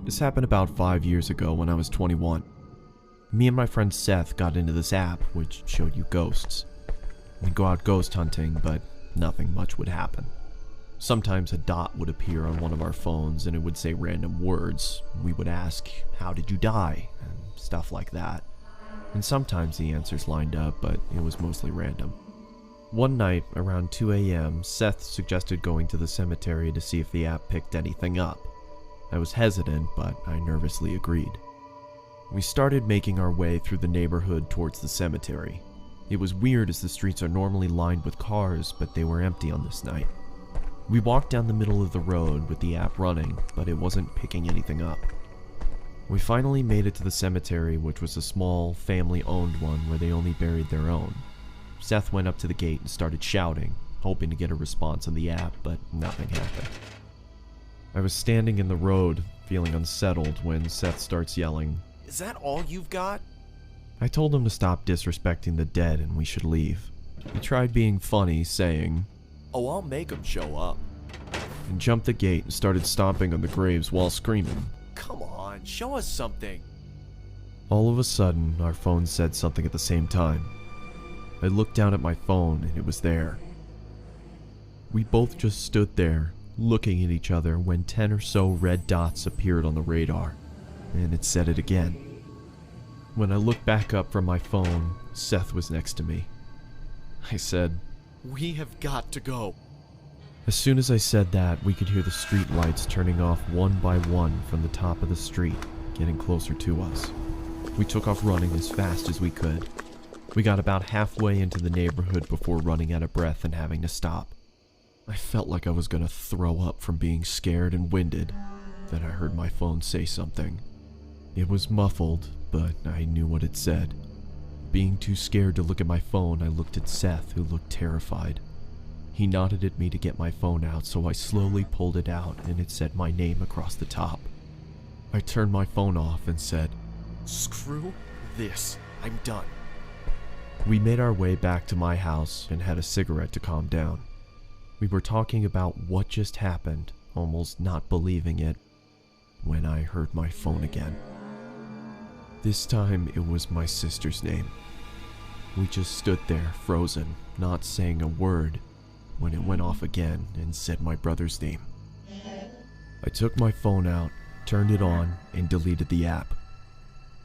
This happened about 5 years ago when I was 21. Me and my friend Seth got into this app which showed you ghosts. We'd go out ghost hunting, but nothing much would happen. Sometimes a dot would appear on one of our phones and it would say random words. We would ask, "How did you die?" and stuff like that. And sometimes the answers lined up, but it was mostly random. One night, around 2 a.m., Seth suggested going to the cemetery to see if the app picked anything up. I was hesitant, but I nervously agreed. We started making our way through the neighborhood towards the cemetery. It was weird as the streets are normally lined with cars, but they were empty on this night. We walked down the middle of the road with the app running, but it wasn't picking anything up. We finally made it to the cemetery, which was a small, family-owned one where they only buried their own. Seth went up to the gate and started shouting, hoping to get a response on the app, but nothing happened. I was standing in the road, feeling unsettled, when Seth starts yelling, "Is that all you've got?" I told him to stop disrespecting the dead and we should leave. He tried being funny, saying, "Oh, I'll make them show up," and jumped the gate and started stomping on the graves while screaming, "Come on, show us something." All of a sudden, our phones said something at the same time. I looked down at my phone and it was there. We both just stood there, looking at each other when 10 or so red dots appeared on the radar, and it said it again. When I looked back up from my phone, Seth was next to me. I said, "We have got to go." As soon as I said that, we could hear the street lights turning off one by one from the top of the street, getting closer to us. We took off running as fast as we could. We got about halfway into the neighborhood before running out of breath and having to stop. I felt like I was gonna throw up from being scared and winded. Then I heard my phone say something. It was muffled, but I knew what it said. Being too scared to look at my phone, I looked at Seth, who looked terrified. He nodded at me to get my phone out, so I slowly pulled it out and it said my name across the top. I turned my phone off and said, "Screw this, I'm done." We made our way back to my house and had a cigarette to calm down. We were talking about what just happened, almost not believing it, when I heard my phone again. This time it was my sister's name. We just stood there, frozen, not saying a word, when it went off again and said my brother's name. I took my phone out, turned it on, and deleted the app.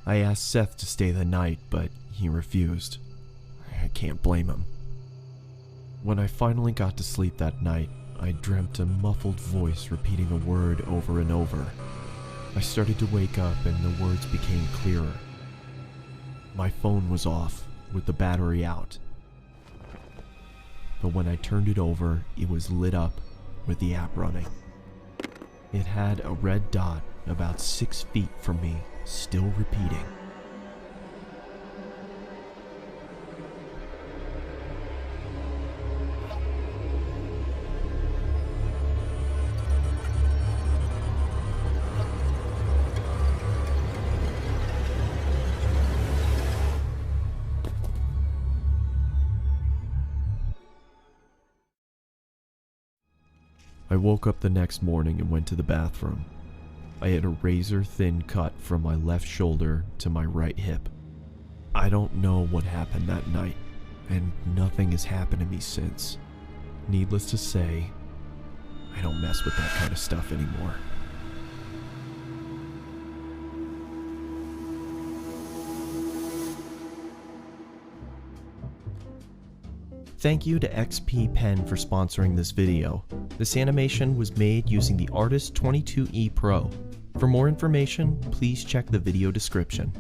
I asked Seth to stay the night, but he refused. I can't blame him. When I finally got to sleep that night, I dreamt a muffled voice repeating a word over and over. I started to wake up and the words became clearer. My phone was off, with the battery out. But when I turned it over, it was lit up with the app running. It had a red dot about 6 feet from me, still repeating. I woke up the next morning and went to the bathroom. I had a razor-thin cut from my left shoulder to my right hip. I don't know what happened that night, and nothing has happened to me since. Needless to say, I don't mess with that kind of stuff anymore. Thank you to XP Pen for sponsoring this video. This animation was made using the Artist 22E Pro. For more information, please check the video description.